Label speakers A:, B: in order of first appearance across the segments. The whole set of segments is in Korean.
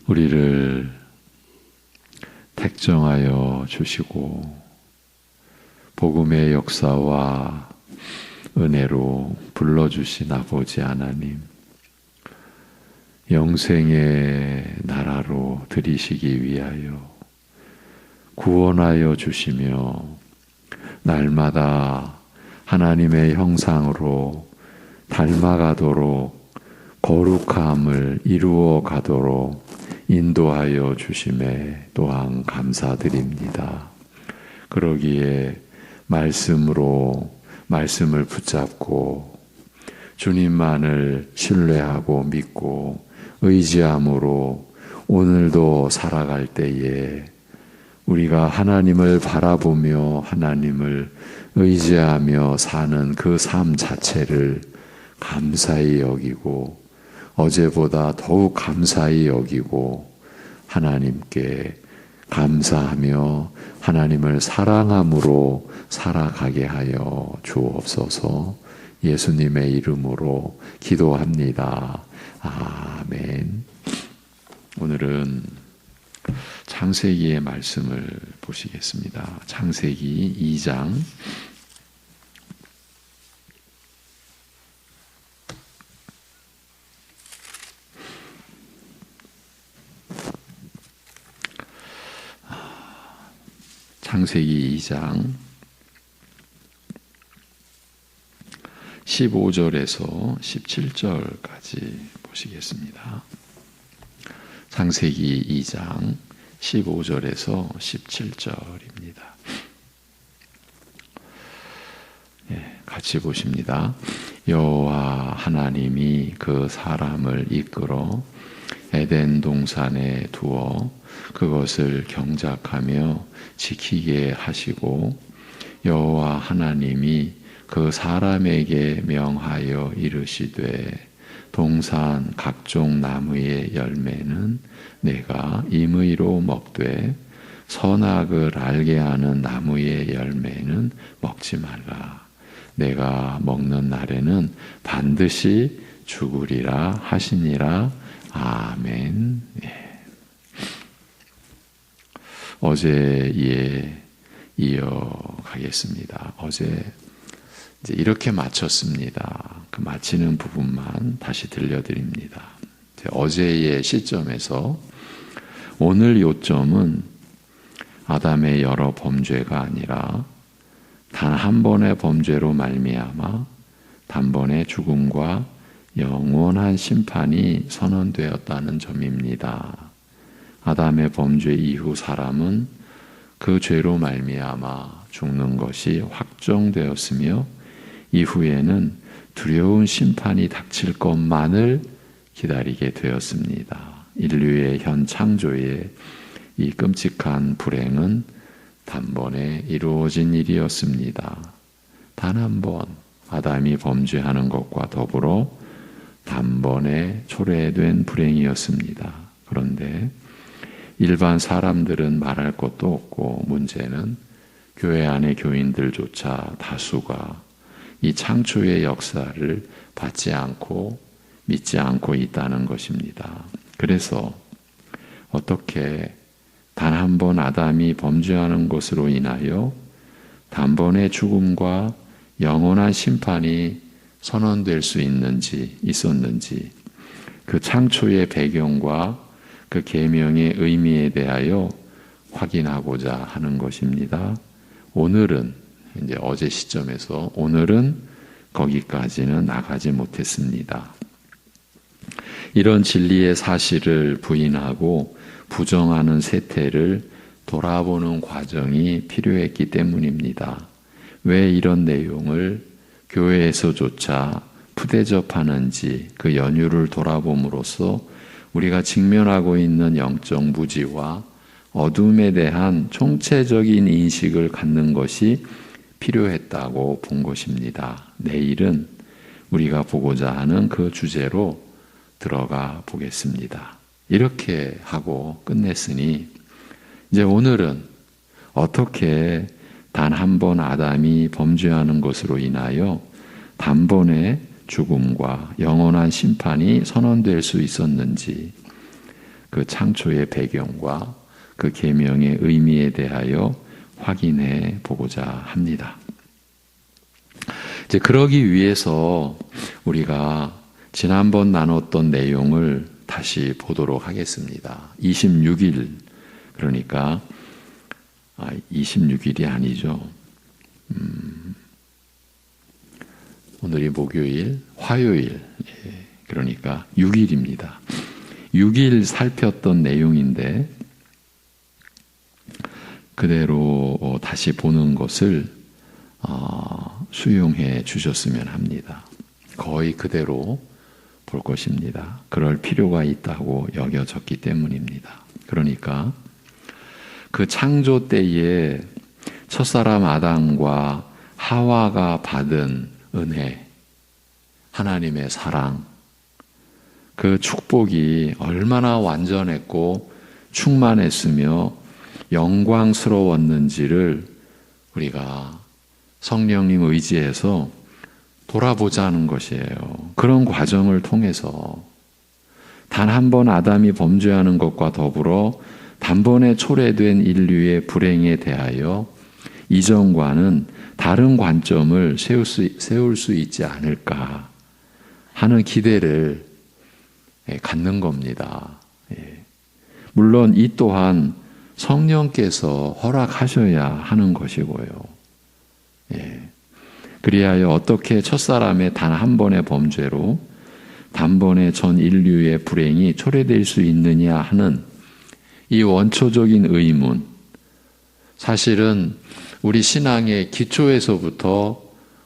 A: 우리를 택정하여 주시고 복음의 역사와 은혜로 불러주신 아버지 하나님, 영생의 나라로 들이시기 위하여 구원하여 주시며 날마다 하나님의 형상으로 닮아가도록 거룩함을 이루어 가도록 인도하여 주심에 또한 감사드립니다. 그러기에 말씀으로 말씀을 붙잡고 주님만을 신뢰하고 믿고 의지함으로 오늘도 살아갈 때에 우리가 하나님을 바라보며 하나님을 의지하며 사는 그 삶 자체를 감사히 여기고 어제보다 더욱 감사히 여기고 하나님께 감사하며 하나님을 사랑함으로 살아가게 하여 주옵소서. 예수님의 이름으로 기도합니다. 아멘. 오늘은 창세기의 말씀을 보시겠습니다. 창세기 2장 15절에서 17절까지 보시겠습니다. 창세기 2장 15절에서 17절입니다. 같이 보십니다. 여호와 하나님이 그 사람을 이끌어 에덴 동산에 두어 그것을 경작하며 지키게 하시고 여호와 하나님이 그 사람에게 명하여 이르시되 동산 각종 나무의 열매는 내가 임의로 먹되 선악을 알게 하는 나무의 열매는 먹지 말라. 내가 먹는 날에는 반드시 죽으리라 하시니라. 아멘. 어제에 이어가겠습니다. 어제 이제 이렇게 마쳤습니다. 그 마치는 부분만 다시 들려드립니다. 어제의 시점에서 오늘 요점은 아담의 여러 범죄가 아니라 단 한 번의 범죄로 말미암아 단번의 죽음과 영원한 심판이 선언되었다는 점입니다. 아담의 범죄 이후 사람은 그 죄로 말미암아 죽는 것이 확정되었으며 이후에는 두려운 심판이 닥칠 것만을 기다리게 되었습니다. 인류의 현 창조의 이 끔찍한 불행은 단번에 이루어진 일이었습니다. 단 한 번 아담이 범죄하는 것과 더불어 단번에 초래된 불행이었습니다. 그런데 일반 사람들은 말할 것도 없고 문제는 교회 안의 교인들조차 다수가 이 창조의 역사를 받지 않고 믿지 않고 있다는 것입니다. 그래서 어떻게 단 한 번 아담이 범죄하는 것으로 인하여 단번의 죽음과 영원한 심판이 선언될 수 있었는지 그 창조의 배경과 그 계명의 의미에 대하여 확인하고자 하는 것입니다. 오늘은 이제 어제 시점에서 오늘은 거기까지는 나가지 못했습니다. 이런 진리의 사실을 부인하고 부정하는 세태를 돌아보는 과정이 필요했기 때문입니다. 왜 이런 내용을 교회에서조차 푸대접하는지 그 연유를 돌아봄으로써 우리가 직면하고 있는 영적 무지와 어둠에 대한 총체적인 인식을 갖는 것이 필요했다고 본 것입니다. 내일은 우리가 보고자 하는 그 주제로 들어가 보겠습니다. 이렇게 하고 끝냈으니 이제 오늘은 어떻게 단 한 번 아담이 범죄하는 것으로 인하여 단번에 죽음과 영원한 심판이 선언될 수 있었는지, 그 창조의 배경과 그 계명의 의미에 대하여 확인해 보고자 합니다. 이제 그러기 위해서 우리가 지난번 나눴던 내용을 다시 보도록 하겠습니다. 26일, 그러니까 26일이 아니죠. 오늘이 목요일, 화요일, 그러니까 6일입니다. 6일 살폈던 내용인데 그대로 다시 보는 것을 수용해 주셨으면 합니다. 거의 그대로 볼 것입니다. 그럴 필요가 있다고 여겨졌기 때문입니다. 그러니까 그 창조 때에 첫사람 아담과 하와가 받은 은혜, 하나님의 사랑, 그 축복이 얼마나 완전했고 충만했으며 영광스러웠는지를 우리가 성령님 의지해서 돌아보자는 것이에요. 그런 과정을 통해서 단 한 번 아담이 범죄하는 것과 더불어 단번에 초래된 인류의 불행에 대하여 이전과는 다른 관점을 세울 수 있지 않을까 하는 기대를 갖는 겁니다. 물론 이 또한 성령께서 허락하셔야 하는 것이고요. 그리하여 어떻게 첫사람의 단 한 번의 범죄로 단번에 전 인류의 불행이 초래될 수 있느냐 하는 이 원초적인 의문, 사실은 우리 신앙의 기초에서부터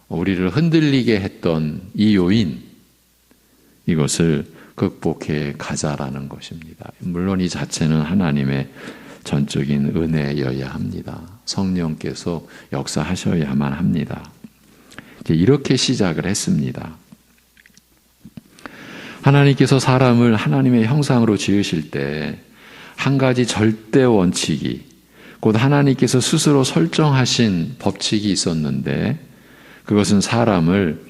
A: 우리를 흔들리게 했던 이 요인, 이것을 극복해 가자라는 것입니다. 물론 이 자체는 하나님의 전적인 은혜여야 합니다. 성령께서 역사하셔야만 합니다. 이제 이렇게 시작을 했습니다. 하나님께서 사람을 하나님의 형상으로 지으실 때 한 가지 절대 원칙이, 곧 하나님께서 스스로 설정하신 법칙이 있었는데 그것은 사람을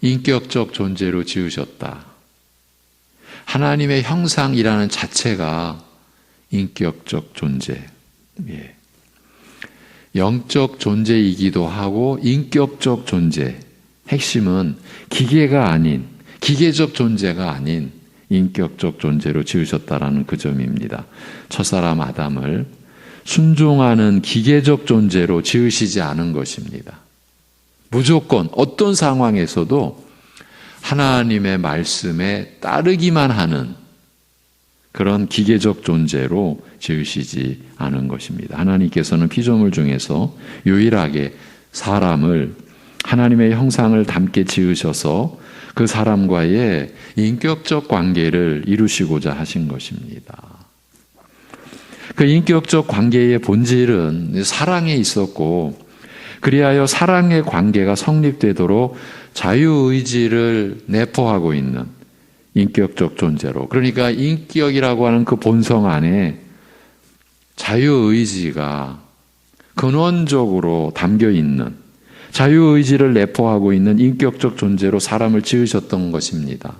A: 인격적 존재로 지으셨다. 하나님의 형상이라는 자체가 인격적 존재, 영적 존재이기도 하고 인격적 존재, 핵심은 기계가 아닌, 기계적 존재가 아닌 인격적 존재로 지으셨다라는 그 점입니다. 첫사람 아담을 순종하는 기계적 존재로 지으시지 않은 것입니다. 무조건 어떤 상황에서도 하나님의 말씀에 따르기만 하는 그런 기계적 존재로 지으시지 않은 것입니다. 하나님께서는 피조물 중에서 유일하게 사람을 하나님의 형상을 담게 지으셔서 그 사람과의 인격적 관계를 이루시고자 하신 것입니다. 그 인격적 관계의 본질은 사랑에 있었고, 그리하여 사랑의 관계가 성립되도록 자유의지를 내포하고 있는 인격적 존재로, 그러니까 인격이라고 하는 그 본성 안에 자유의지가 근원적으로 담겨 있는, 자유의지를 내포하고 있는 인격적 존재로 사람을 지으셨던 것입니다.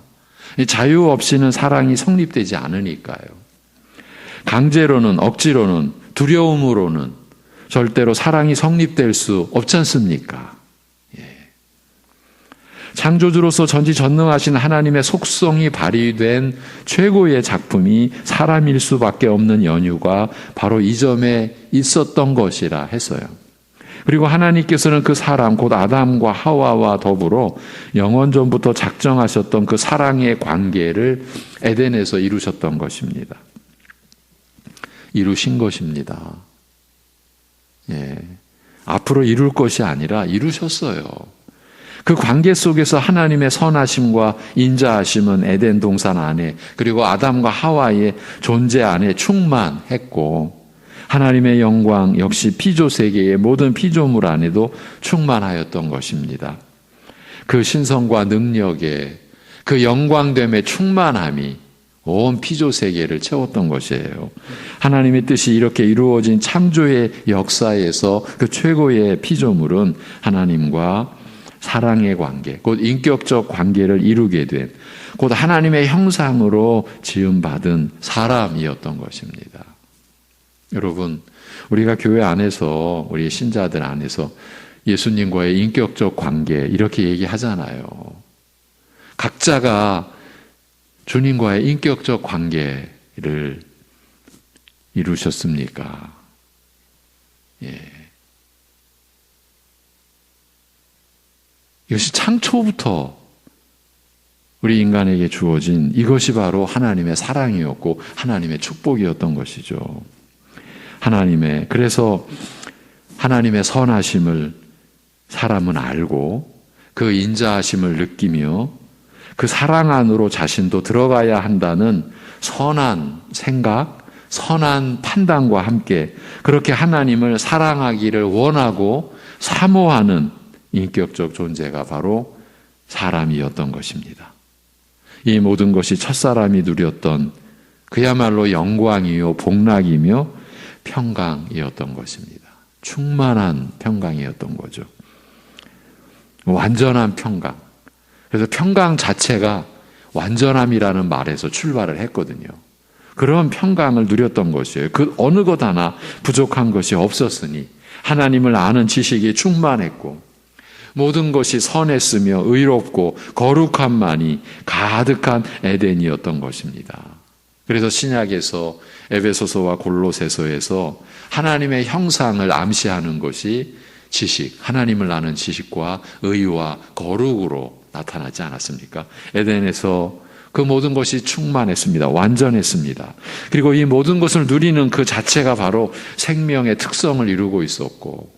A: 자유 없이는 사랑이 성립되지 않으니까요. 강제로는, 억지로는, 두려움으로는 절대로 사랑이 성립될 수 없지 않습니까? 창조주로서 전지전능하신 하나님의 속성이 발휘된 최고의 작품이 사람일 수밖에 없는 연유가 바로 이 점에 있었던 것이라 했어요. 그리고 하나님께서는 그 사람, 곧 아담과 하와와 더불어 영원전부터 작정하셨던 그 사랑의 관계를 에덴에서 이루셨던 것입니다. 이루신 것입니다. 앞으로 이룰 것이 아니라 이루셨어요. 그 관계 속에서 하나님의 선하심과 인자하심은 에덴 동산 안에, 그리고 아담과 하와의 존재 안에 충만했고, 하나님의 영광 역시 피조 세계의 모든 피조물 안에도 충만하였던 것입니다. 그 신성과 능력의 그 영광됨의 충만함이 온 피조 세계를 채웠던 것이에요. 하나님의 뜻이 이렇게 이루어진 창조의 역사에서 그 최고의 피조물은 하나님과 사랑의 관계, 곧 인격적 관계를 이루게 된, 곧 하나님의 형상으로 지음받은 사람이었던 것입니다. 여러분, 우리가 교회 안에서, 우리 신자들 안에서 예수님과의 인격적 관계 이렇게 얘기하잖아요. 각자가 주님과의 인격적 관계를 이루셨습니까? 예. 이것이 창초부터 우리 인간에게 주어진 이것이 바로 하나님의 사랑이었고 하나님의 축복이었던 것이죠. 그래서 하나님의 선하심을 사람은 알고 그 인자하심을 느끼며 그 사랑 안으로 자신도 들어가야 한다는 선한 생각, 선한 판단과 함께 그렇게 하나님을 사랑하기를 원하고 사모하는 인격적 존재가 바로 사람이었던 것입니다. 이 모든 것이 첫사람이 누렸던 그야말로 영광이요 복락이며 평강이었던 것입니다. 충만한 평강이었던 거죠. 완전한 평강. 그래서 평강 자체가 완전함이라는 말에서 출발을 했거든요. 그런 평강을 누렸던 것이에요. 그 어느 것 하나 부족한 것이 없었으니 하나님을 아는 지식이 충만했고 모든 것이 선했으며 의롭고 거룩함만이 가득한 에덴이었던 것입니다. 그래서 신약에서 에베소서와 골로새서에서 하나님의 형상을 암시하는 것이 지식, 하나님을 아는 지식과 의와 거룩으로 나타나지 않았습니까? 에덴에서 그 모든 것이 충만했습니다. 완전했습니다. 그리고 이 모든 것을 누리는 그 자체가 바로 생명의 특성을 이루고 있었고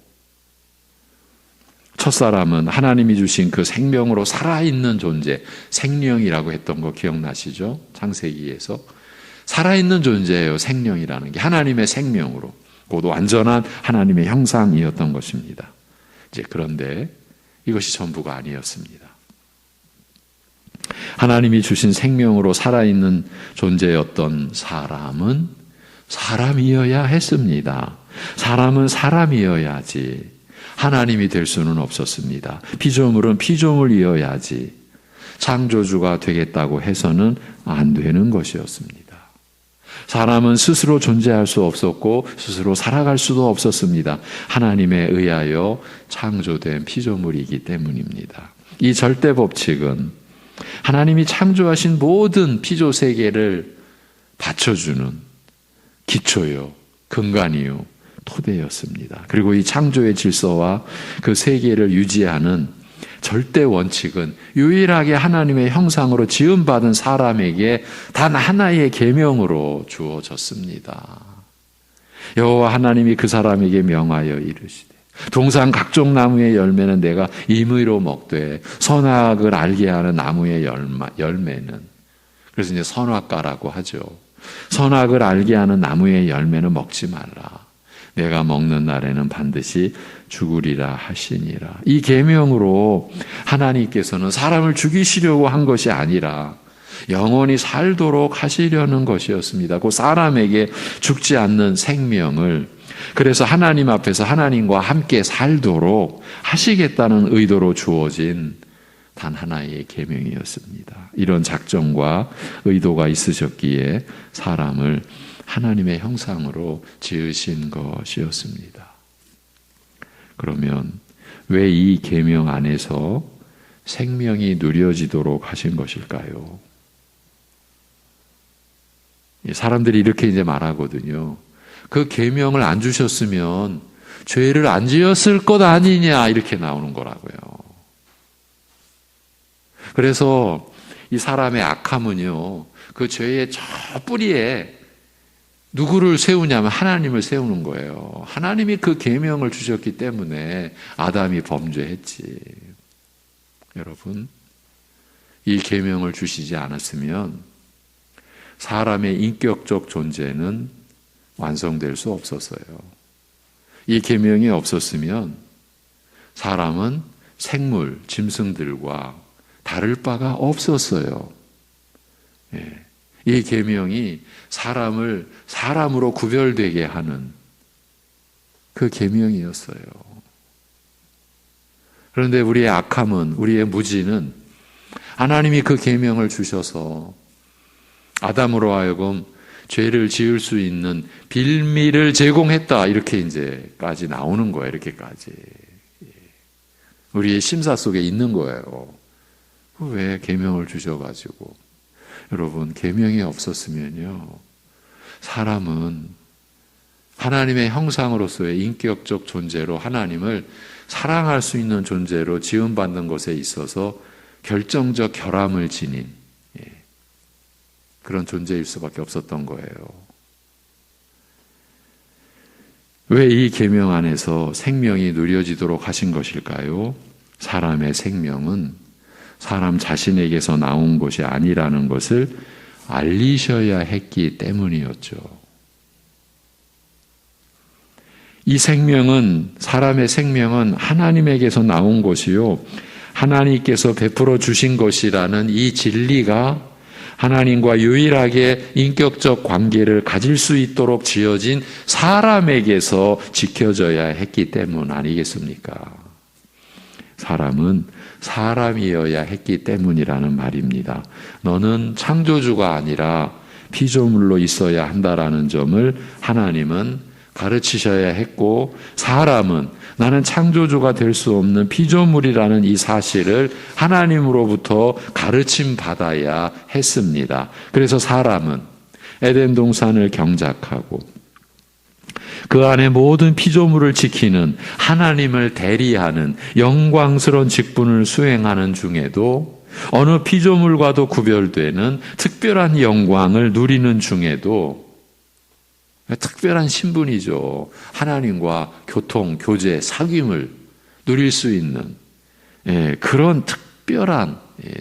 A: 첫사람은 하나님이 주신 그 생명으로 살아있는 존재, 생명이라고 했던 거 기억나시죠? 창세기에서. 살아있는 존재예요. 생명이라는 게 하나님의 생명으로 곧 완전한 하나님의 형상이었던 것입니다. 그런데 이것이 전부가 아니었습니다. 하나님이 주신 생명으로 살아있는 존재였던 사람은 사람이어야 했습니다. 사람은 사람이어야지 하나님이 될 수는 없었습니다. 피조물은 피조물이어야지 창조주가 되겠다고 해서는 안 되는 것이었습니다. 사람은 스스로 존재할 수 없었고 스스로 살아갈 수도 없었습니다. 하나님에 의하여 창조된 피조물이기 때문입니다. 이 절대 법칙은 하나님이 창조하신 모든 피조 세계를 받쳐주는 기초요, 근간이요, 토대였습니다. 그리고 이 창조의 질서와 그 세계를 유지하는 절대 원칙은 유일하게 하나님의 형상으로 지음받은 사람에게 단 하나의 계명으로 주어졌습니다. 여호와 하나님이 그 사람에게 명하여 이르시되 동산 각종 나무의 열매는 내가 임의로 먹되 선악을 알게 하는 나무의 열매는 그래서 이제 선악과라고 하죠. 선악을 알게 하는 나무의 열매는 먹지 말라. 내가 먹는 날에는 반드시 죽으리라 하시니라. 이 계명으로 하나님께서는 사람을 죽이시려고 한 것이 아니라 영원히 살도록 하시려는 것이었습니다. 그 사람에게 죽지 않는 생명을 그래서 하나님 앞에서 하나님과 함께 살도록 하시겠다는 의도로 주어진 단 하나의 계명이었습니다. 이런 작정과 의도가 있으셨기에 사람을 하나님의 형상으로 지으신 것이었습니다. 그러면 왜 이 계명 안에서 생명이 누려지도록 하신 것일까요? 사람들이 이렇게 이제 말하거든요. 그 계명을 안 주셨으면 죄를 안 지었을 것 아니냐 이렇게 나오는 거라고요. 그래서 이 사람의 악함은요, 그 죄의 저 뿌리에 누구를 세우냐면 하나님을 세우는 거예요. 하나님이 그 계명을 주셨기 때문에 아담이 범죄했지. 여러분, 이 계명을 주시지 않았으면 사람의 인격적 존재는 완성될 수 없었어요. 이 계명이 없었으면 사람은 생물, 짐승들과 다를 바가 없었어요. 예. 이 계명이 사람을 사람으로 구별되게 하는 그 계명이었어요. 그런데 우리의 악함은, 우리의 무지는 하나님이 그 계명을 주셔서 아담으로 하여금 죄를 지을 수 있는 빌미를 제공했다. 이렇게 이제까지 나오는 거예요. 이렇게까지. 우리의 심사 속에 있는 거예요. 왜 계명을 주셔가지고. 여러분, 계명이 없었으면요, 사람은 하나님의 형상으로서의 인격적 존재로 하나님을 사랑할 수 있는 존재로 지음받는 것에 있어서 결정적 결함을 지닌 그런 존재일 수밖에 없었던 거예요. 왜 이 계명 안에서 생명이 누려지도록 하신 것일까요? 사람의 생명은 사람 자신에게서 나온 것이 아니라는 것을 알리셔야 했기 때문이었죠. 이 생명은, 사람의 생명은 하나님에게서 나온 것이요, 하나님께서 베풀어 주신 것이라는 이 진리가 하나님과 유일하게 인격적 관계를 가질 수 있도록 지어진 사람에게서 지켜져야 했기 때문 아니겠습니까? 사람은 사람이어야 했기 때문이라는 말입니다. 너는 창조주가 아니라 피조물로 있어야 한다라는 점을 하나님은 가르치셔야 했고, 사람은 나는 창조주가 될 수 없는 피조물이라는 이 사실을 하나님으로부터 가르침 받아야 했습니다. 그래서 사람은 에덴 동산을 경작하고 그 안에 모든 피조물을 지키는 하나님을 대리하는 영광스러운 직분을 수행하는 중에도, 어느 피조물과도 구별되는 특별한 영광을 누리는 중에도, 특별한 신분이죠. 하나님과 교통, 교제, 사귐을 누릴 수 있는 그런 특별한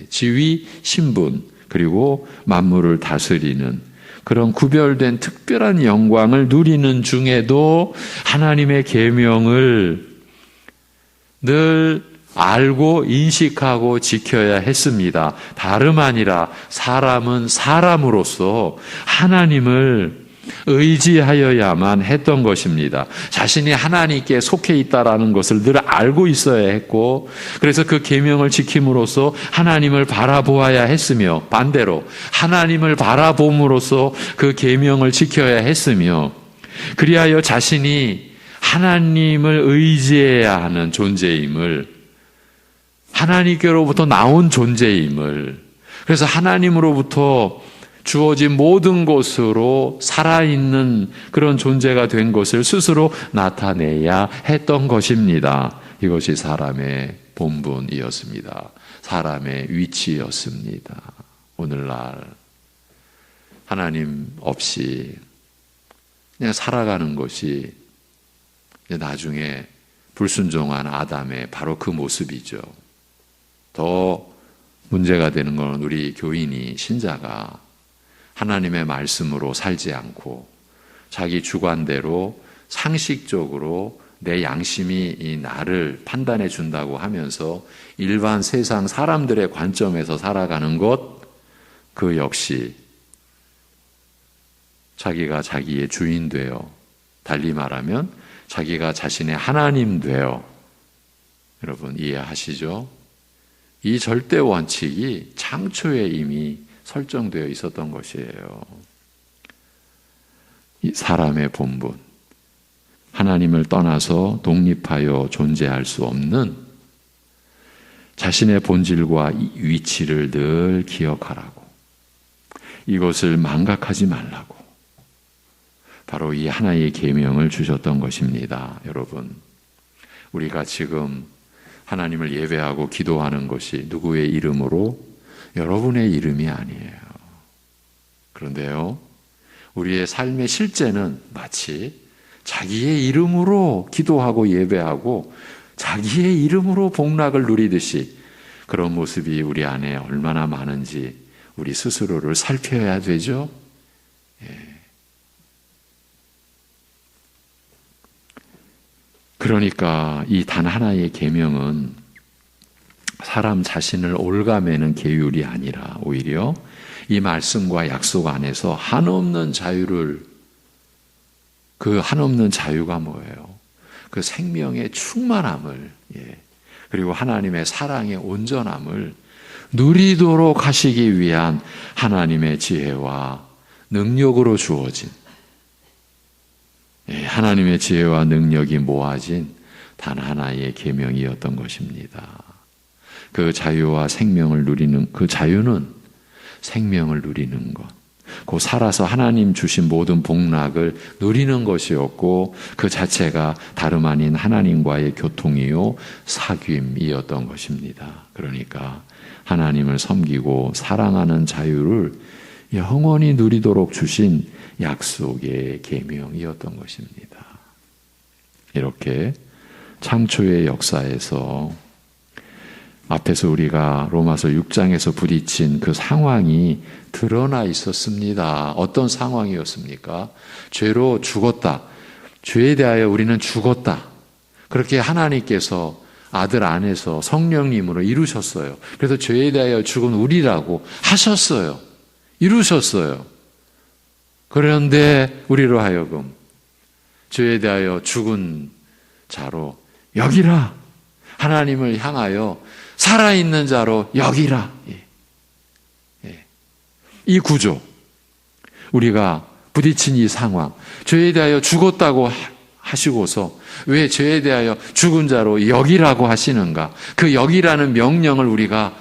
A: 지위, 신분, 그리고 만물을 다스리는 그런 구별된 특별한 영광을 누리는 중에도 하나님의 계명을 늘 알고 인식하고 지켜야 했습니다. 다름 아니라 사람은 사람으로서 하나님을 의지하여야만 했던 것입니다. 자신이 하나님께 속해 있다라는 것을 늘 알고 있어야 했고, 그래서 그 계명을 지킴으로써 하나님을 바라보아야 했으며, 반대로 하나님을 바라봄으로써 그 계명을 지켜야 했으며, 그리하여 자신이 하나님을 의지해야 하는 존재임을, 하나님께로부터 나온 존재임을, 그래서 하나님으로부터 주어진 모든 것으로 살아있는 그런 존재가 된 것을 스스로 나타내야 했던 것입니다. 이것이 사람의 본분이었습니다. 사람의 위치였습니다. 오늘날 하나님 없이 그냥 살아가는 것이 나중에 불순종한 아담의 바로 그 모습이죠. 더 문제가 되는 것은 우리 교인이, 신자가 하나님의 말씀으로 살지 않고 자기 주관대로 상식적으로 내 양심이 이 나를 판단해 준다고 하면서 일반 세상 사람들의 관점에서 살아가는 것, 그 역시 자기가 자기의 주인 되어, 달리 말하면 자기가 자신의 하나님 되어, 여러분 이해하시죠? 이 절대 원칙이 창초에 이미 설정되어 있었던 것이에요. 이 사람의 본분, 하나님을 떠나서 독립하여 존재할 수 없는 자신의 본질과 위치를 늘 기억하라고, 이것을 망각하지 말라고 바로 이 하나의 계명을 주셨던 것입니다. 여러분, 우리가 지금 하나님을 예배하고 기도하는 것이 누구의 이름으로? 여러분의 이름이 아니에요. 그런데요, 우리의 삶의 실제는 마치 자기의 이름으로 기도하고 예배하고 자기의 이름으로 복락을 누리듯이 그런 모습이 우리 안에 얼마나 많은지 우리 스스로를 살펴야 되죠. 그러니까 이 단 하나의 계명은 사람 자신을 올가매는 계율이 아니라 오히려 이 말씀과 약속 안에서 한없는 자유를, 그 한없는 자유가 뭐예요? 그 생명의 충만함을, 그리고 하나님의 사랑의 온전함을 누리도록 하시기 위한 하나님의 지혜와 능력으로 주어진, 하나님의 지혜와 능력이 모아진 단 하나의 계명이었던 것입니다. 그 자유와 생명을 누리는, 그 자유는 생명을 누리는 것, 그 살아서 하나님 주신 모든 복락을 누리는 것이었고, 그 자체가 다름 아닌 하나님과의 교통이요 사귐이었던 것입니다. 그러니까 하나님을 섬기고 사랑하는 자유를 영원히 누리도록 주신 약속의 계명이었던 것입니다. 이렇게 창초의 역사에서 앞에서 우리가 로마서 6장에서 부딪힌 그 상황이 드러나 있었습니다. 어떤 상황이었습니까? 죄로 죽었다. 죄에 대하여 우리는 죽었다. 그렇게 하나님께서 아들 안에서 성령님으로 이루셨어요. 그래서 죄에 대하여 죽은 우리라고 하셨어요. 이루셨어요. 그런데 우리로 하여금 죄에 대하여 죽은 자로 여기라. 하나님을 향하여 살아있는 자로 여기라. 이 구조, 우리가 부딪힌 이 상황, 죄에 대하여 죽었다고 하시고서 왜 죄에 대하여 죽은 자로 여기라고 하시는가? 그 여기라는 명령을 우리가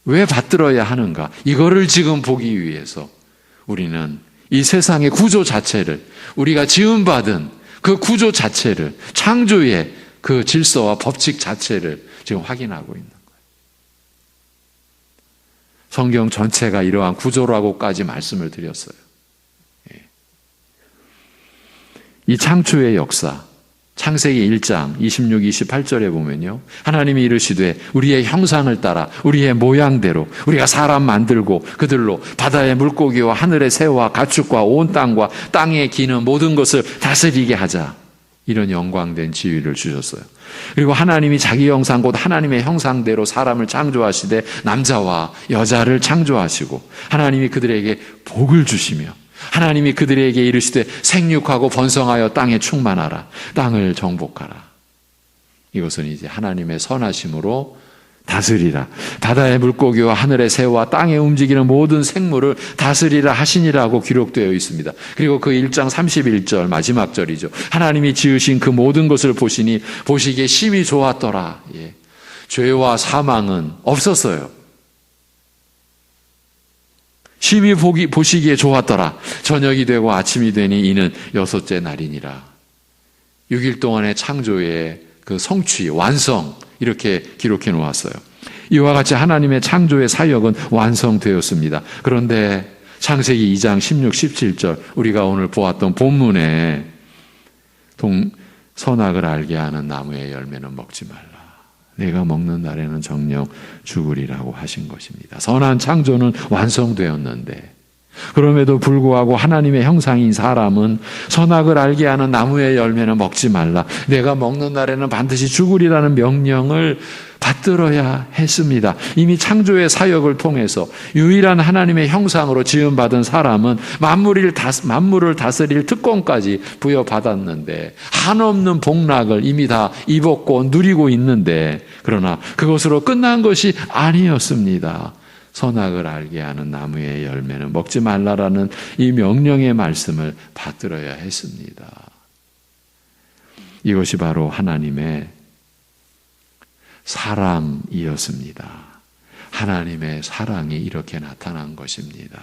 A: 왜 받들어야 하는가? 이거를 지금 보기 위해서 우리는 이 세상의 구조 자체를, 우리가 지음받은 그 구조 자체를, 창조의 그 질서와 법칙 자체를 지금 확인하고 있는 거예요. 성경 전체가 이러한 구조라고까지 말씀을 드렸어요. 이 창조의 역사, 창세기 1장 26, 28절에 보면요, 하나님이 이르시되 우리의 형상을 따라 우리의 모양대로 우리가 사람 만들고 그들로 바다의 물고기와 하늘의 새와 가축과 온 땅과 땅에 기는 모든 것을 다스리게 하자. 이런 영광된 지위를 주셨어요. 그리고 하나님이 자기 형상 곧 하나님의 형상대로 사람을 창조하시되 남자와 여자를 창조하시고 하나님이 그들에게 복을 주시며 하나님이 그들에게 이르시되 생육하고 번성하여 땅에 충만하라. 땅을 정복하라. 이것은 이제 하나님의 선하심으로 다스리라. 바다의 물고기와 하늘의 새와 땅에 움직이는 모든 생물을 다스리라 하시니라고 기록되어 있습니다. 그리고 그 1장 31절 마지막 절이죠. 하나님이 지으신 그 모든 것을 보시니 보시기에 심히 좋았더라. 예. 죄와 사망은 없었어요. 심히 보시기에 좋았더라. 저녁이 되고 아침이 되니 이는 6째 날이니라. 6일 동안의 창조의 그 성취, 완성, 이렇게 기록해 놓았어요. 이와 같이 하나님의 창조의 사역은 완성되었습니다. 그런데 창세기 2장 16, 17절 우리가 오늘 보았던 본문에 선악을 알게 하는 나무의 열매는 먹지 말라. 내가 먹는 날에는 정녕 죽으리라고 하신 것입니다. 선한 창조는 완성되었는데 그럼에도 불구하고 하나님의 형상인 사람은 선악을 알게 하는 나무의 열매는 먹지 말라. 내가 먹는 날에는 반드시 죽으리라는 명령을 받들어야 했습니다. 이미 창조의 사역을 통해서 유일한 하나님의 형상으로 지음받은 사람은 만물을 다스릴 특권까지 부여받았는데 한없는 복락을 이미 다 입었고 누리고 있는데 그러나 그것으로 끝난 것이 아니었습니다. 선악을 알게 하는 나무의 열매는 먹지 말라라는 이 명령의 말씀을 받들어야 했습니다. 이것이 바로 하나님의 사랑이었습니다. 하나님의 사랑이 이렇게 나타난 것입니다.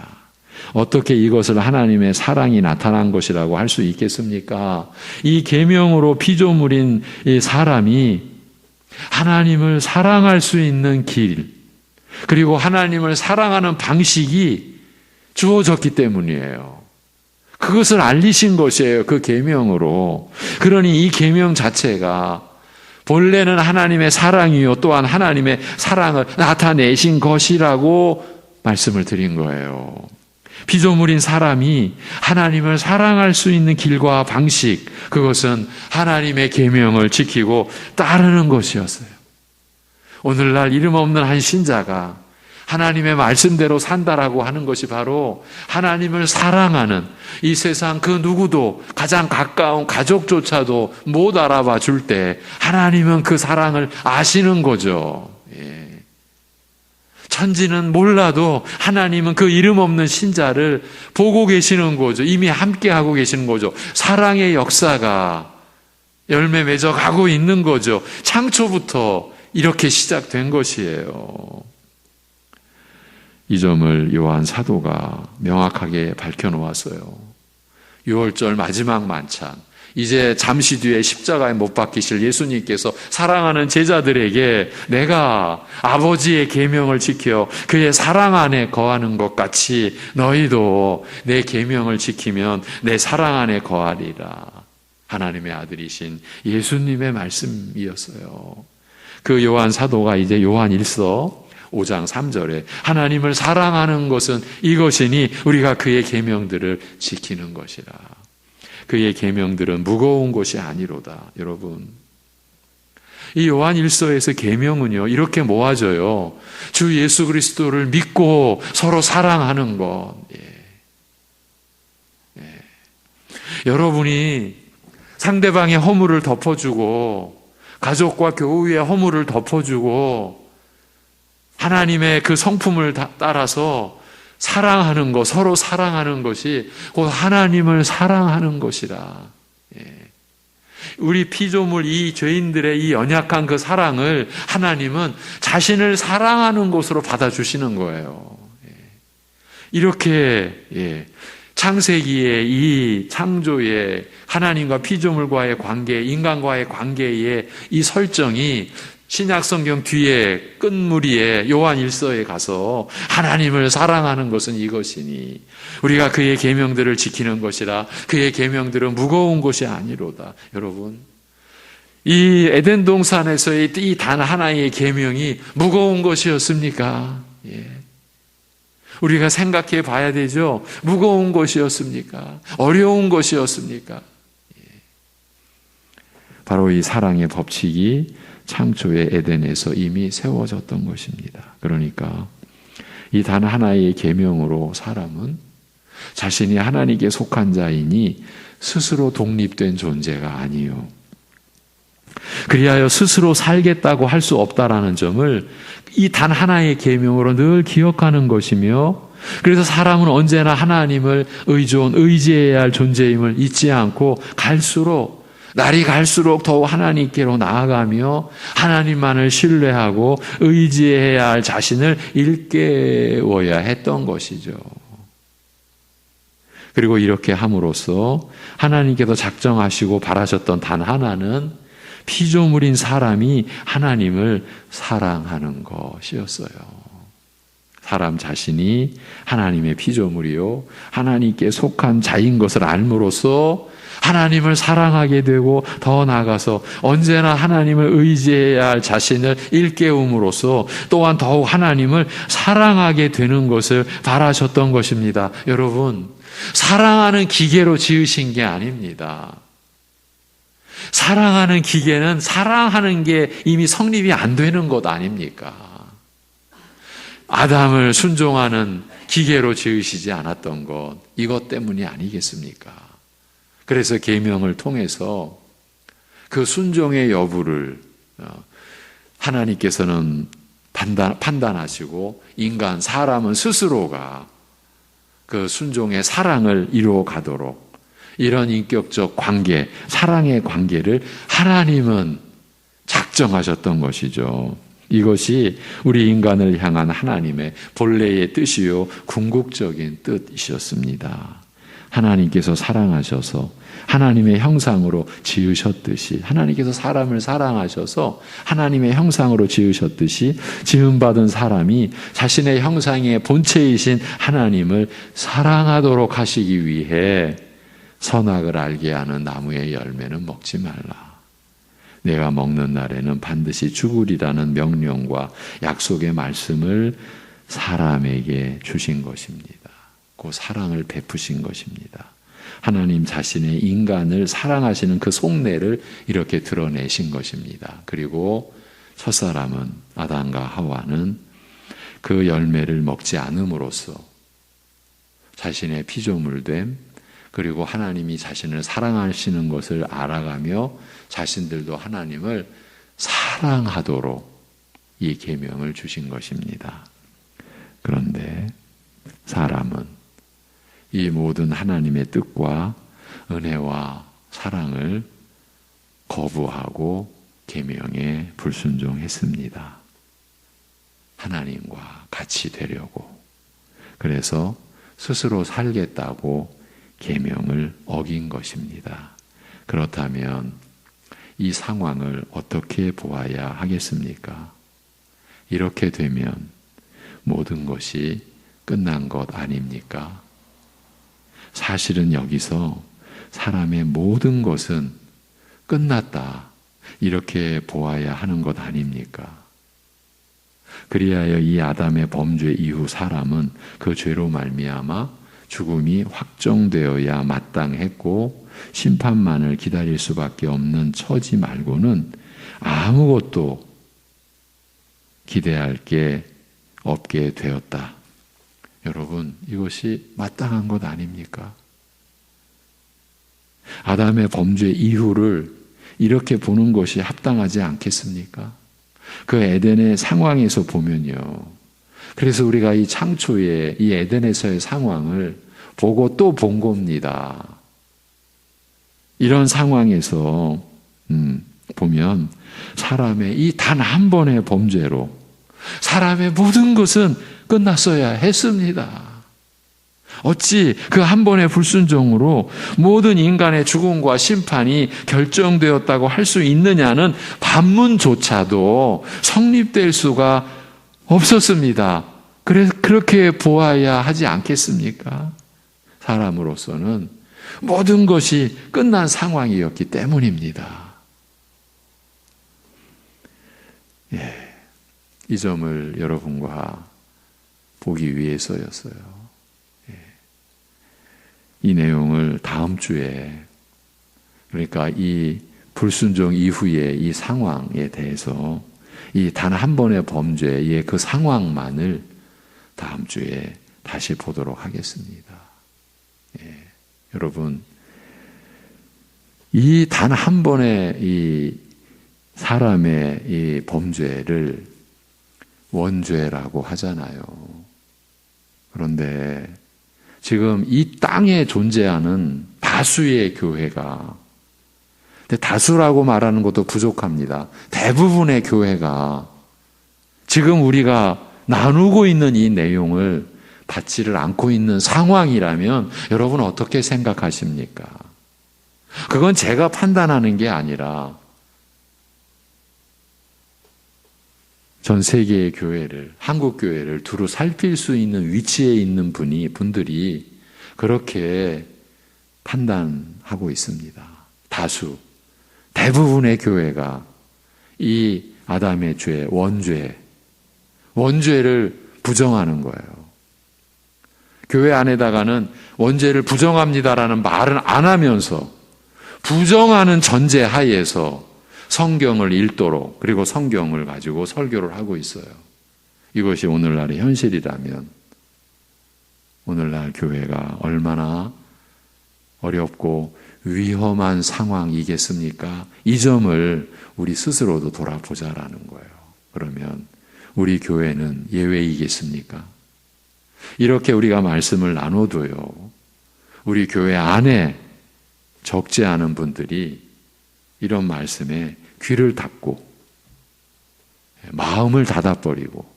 A: 어떻게 이것을 하나님의 사랑이 나타난 것이라고 할 수 있겠습니까? 이 계명으로 피조물인 이 사람이 하나님을 사랑할 수 있는 길, 그리고 하나님을 사랑하는 방식이 주어졌기 때문이에요. 그것을 알리신 것이에요. 그 계명으로. 그러니 이 계명 자체가 본래는 하나님의 사랑이요 또한 하나님의 사랑을 나타내신 것이라고 말씀을 드린 거예요. 피조물인 사람이 하나님을 사랑할 수 있는 길과 방식, 그것은 하나님의 계명을 지키고 따르는 것이었어요. 오늘날 이름 없는 한 신자가 하나님의 말씀대로 산다라고 하는 것이 바로 하나님을 사랑하는 이 세상 그 누구도 가장 가까운 가족조차도 못 알아봐 줄 때 하나님은 그 사랑을 아시는 거죠. 예. 천지는 몰라도 하나님은 그 이름 없는 신자를 보고 계시는 거죠. 이미 함께하고 계시는 거죠. 사랑의 역사가 열매 맺어 가고 있는 거죠. 창초부터 이렇게 시작된 것이에요. 이 점을 요한 사도가 명확하게 밝혀놓았어요. 6월절 마지막 만찬, 이제 잠시 뒤에 십자가에 못 박히실 예수님께서 사랑하는 제자들에게 내가 아버지의 계명을 지켜 그의 사랑 안에 거하는 것 같이 너희도 내 계명을 지키면 내 사랑 안에 거하리라. 하나님의 아들이신 예수님의 말씀이었어요. 그 요한 사도가 이제 요한 1서 5장 3절에 하나님을 사랑하는 것은 이것이니 우리가 그의 계명들을 지키는 것이라. 그의 계명들은 무거운 것이 아니로다. 여러분, 이 요한 1서에서 계명은요 이렇게 모아져요. 주 예수 그리스도를 믿고 서로 사랑하는 것. 예. 여러분이 상대방의 허물을 덮어주고 가족과 교우의 허물을 덮어주고 하나님의 그 성품을 따라서 사랑하는 것, 서로 사랑하는 것이 곧 하나님을 사랑하는 것이라. 우리 피조물 이 죄인들의 이 연약한 그 사랑을 하나님은 자신을 사랑하는 것으로 받아주시는 거예요. 이렇게 창세기의 이 창조의 하나님과 피조물과의 관계, 인간과의 관계의 이 설정이 신약 성경 뒤에 끝무리에 요한 1서에 가서 하나님을 사랑하는 것은 이것이니 우리가 그의 계명들을 지키는 것이라. 그의 계명들은 무거운 것이 아니로다. 여러분, 이 에덴 동산에서의 이 단 하나의 계명이 무거운 것이었습니까? 예. 우리가 생각해 봐야 되죠. 무거운 것이었습니까? 어려운 것이었습니까? 예. 바로 이 사랑의 법칙이 창조의 에덴에서 이미 세워졌던 것입니다. 그러니까 이 단 하나의 계명으로 사람은 자신이 하나님께 속한 자이니 스스로 독립된 존재가 아니요. 그리하여 스스로 살겠다고 할 수 없다라는 점을 이 단 하나의 계명으로 늘 기억하는 것이며, 그래서 사람은 언제나 하나님을 의지해야 할 존재임을 잊지 않고 날이 갈수록 더욱 하나님께로 나아가며 하나님만을 신뢰하고 의지해야 할 자신을 일깨워야 했던 것이죠. 그리고 이렇게 함으로써 하나님께서 작정하시고 바라셨던 단 하나는 피조물인 사람이 하나님을 사랑하는 것이었어요. 사람 자신이 하나님의 피조물이요 하나님께 속한 자인 것을 알므로써 하나님을 사랑하게 되고, 더 나아가서 언제나 하나님을 의지해야 할 자신을 일깨움으로써 또한 더욱 하나님을 사랑하게 되는 것을 바라셨던 것입니다. 여러분, 사랑하는 기계로 지으신 게 아닙니다. 사랑하는 기계는 사랑하는 게 이미 성립이 안 되는 것 아닙니까? 아담을 순종하는 기계로 지으시지 않았던 것, 이것 때문이 아니겠습니까? 그래서 계명을 통해서 그 순종의 여부를 하나님께서는 판단하시고 사람은 스스로가 그 순종의 사랑을 이루어 가도록 이런 인격적 관계, 사랑의 관계를 하나님은 작정하셨던 것이죠. 이것이 우리 인간을 향한 하나님의 본래의 뜻이요 궁극적인 뜻이었습니다. 하나님께서 사랑하셔서 하나님의 형상으로 지으셨듯이, 하나님께서 사람을 사랑하셔서 하나님의 형상으로 지으셨듯이 지음받은 사람이 자신의 형상의 본체이신 하나님을 사랑하도록 하시기 위해 선악을 알게 하는 나무의 열매는 먹지 말라. 내가 먹는 날에는 반드시 죽으리라는 명령과 약속의 말씀을 사람에게 주신 것입니다. 그 사랑을 베푸신 것입니다. 하나님 자신의 인간을 사랑하시는 그 속내를 이렇게 드러내신 것입니다. 그리고 첫사람은 아담과 하와는 그 열매를 먹지 않음으로써 자신의 피조물됨, 그리고 하나님이 자신을 사랑하시는 것을 알아가며 자신들도 하나님을 사랑하도록 이 계명을 주신 것입니다. 그런데 사람은 이 모든 하나님의 뜻과 은혜와 사랑을 거부하고 계명에 불순종했습니다. 하나님과 같이 되려고. 그래서 스스로 살겠다고 계명을 어긴 것입니다. 그렇다면 이 상황을 어떻게 보아야 하겠습니까? 이렇게 되면 모든 것이 끝난 것 아닙니까? 사실은 여기서 사람의 모든 것은 끝났다, 이렇게 보아야 하는 것 아닙니까? 그리하여 이 아담의 범죄 이후 사람은 그 죄로 말미암아 죽음이 확정되어야 마땅했고 심판만을 기다릴 수밖에 없는 처지 말고는 아무것도 기대할 게 없게 되었다. 여러분, 이것이 마땅한 것 아닙니까? 아담의 범죄 이후를 이렇게 보는 것이 합당하지 않겠습니까? 그 에덴의 상황에서 보면요. 그래서 우리가 이 창초에 이 에덴에서의 상황을 보고 또 본 겁니다. 이런 상황에서 보면 사람의 이 단 한 번의 범죄로 사람의 모든 것은 끝났어야 했습니다. 어찌 그 한 번의 불순종으로 모든 인간의 죽음과 심판이 결정되었다고 할 수 있느냐는 반문조차도 성립될 수가 없었습니다. 그렇게 보아야 하지 않겠습니까? 사람으로서는 모든 것이 끝난 상황이었기 때문입니다. 이 점을 여러분과 보기 위해서였어요. 이 내용을 다음 주에, 그러니까 이 불순종 이후의 이 상황에 대해서 이 단 한 번의 범죄의 그 상황만을 다음 주에 다시 보도록 하겠습니다. 여러분, 이 단 한 번의 이 사람의 이 범죄를 원죄라고 하잖아요. 그런데 지금 이 땅에 존재하는 다수의 교회가, 근데 다수라고 말하는 것도 부족합니다. 대부분의 교회가 지금 우리가 나누고 있는 이 내용을 받지를 않고 있는 상황이라면 여러분 어떻게 생각하십니까? 그건 제가 판단하는 게 아니라 전 세계의 교회를, 한국 교회를 두루 살필 수 있는 위치에 있는 분들이 그렇게 판단하고 있습니다. 다수, 대부분의 교회가 이 아담의 죄, 원죄를 부정하는 거예요. 교회 안에다가는 원죄를 부정합니다라는 말은 안 하면서 부정하는 전제 하에서 성경을 읽도록, 그리고 성경을 가지고 설교를 하고 있어요. 이것이 오늘날의 현실이라면 오늘날 교회가 얼마나 어렵고 위험한 상황이겠습니까? 이 점을 우리 스스로도 돌아보자라는 거예요. 그러면 우리 교회는 예외이겠습니까? 이렇게 우리가 말씀을 나눠도요, 우리 교회 안에 적지 않은 분들이 이런 말씀에 귀를 닫고 마음을 닫아버리고,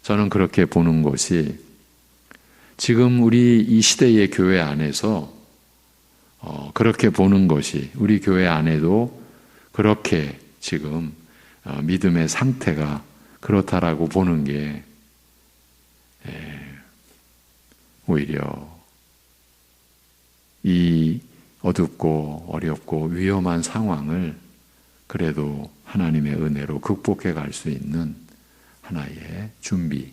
A: 저는 그렇게 보는 것이 지금 우리 이 시대의 교회 안에서 그렇게 보는 것이, 우리 교회 안에도 그렇게 지금 믿음의 상태가 그렇다라고 보는 게 오히려 이 어둡고 어렵고 위험한 상황을 그래도 하나님의 은혜로 극복해 갈 수 있는 하나의 준비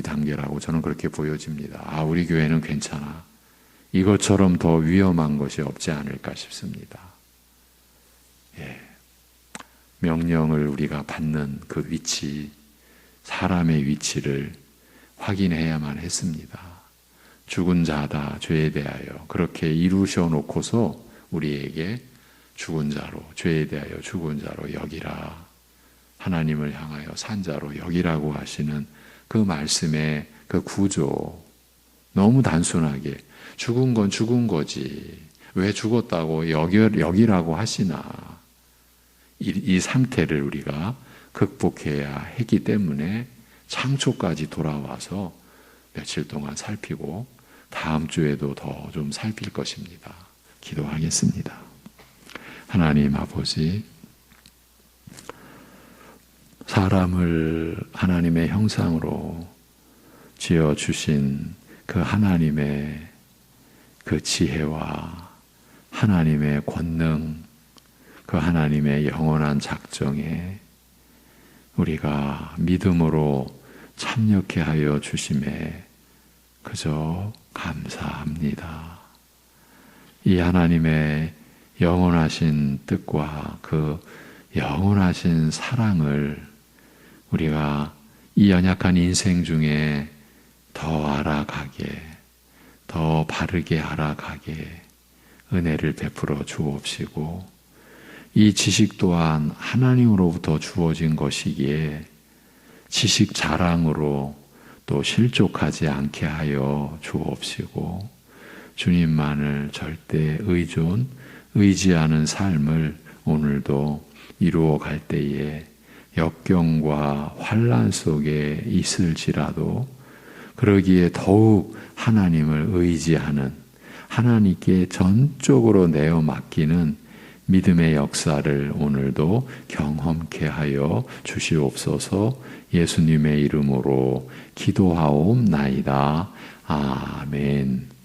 A: 단계라고 저는 그렇게 보여집니다. 아, 우리 교회는 괜찮아. 이것처럼 더 위험한 것이 없지 않을까 싶습니다. 명령을 우리가 받는 그 위치, 사람의 위치를 확인해야만 했습니다. 죽은 자다, 죄에 대하여 그렇게 이루셔 놓고서 우리에게 죽은 자로, 죄에 대하여 죽은 자로 여기라, 하나님을 향하여 산 자로 여기라고 하시는 그 말씀의 그 구조, 너무 단순하게 죽은 건 죽은 거지 왜 죽었다고 여기라고 하시나, 이 상태를 우리가 극복해야 했기 때문에 창초까지 돌아와서 며칠 동안 살피고 다음 주에도 더 좀 살필 것입니다. 기도하겠습니다. 하나님 아버지, 사람을 하나님의 형상으로 지어주신 그 하나님의 그 지혜와 하나님의 권능, 그 하나님의 영원한 작정에 우리가 믿음으로 참여케 하여 주심에 그저 감사합니다. 이 하나님의 영원하신 뜻과 그 영원하신 사랑을 우리가 이 연약한 인생 중에 더 알아가게, 더 바르게 알아가게 은혜를 베풀어 주옵시고, 이 지식 또한 하나님으로부터 주어진 것이기에 지식 자랑으로 또 실족하지 않게 하여 주옵시고, 주님만을 절대 의지하는 삶을 오늘도 이루어 갈 때에 역경과 환난 속에 있을지라도 그러기에 더욱 하나님을 의지하는, 하나님께 전적으로 내어 맡기는 믿음의 역사를 오늘도 경험케 하여 주시옵소서. 예수님의 이름으로 기도하옵나이다. 아멘.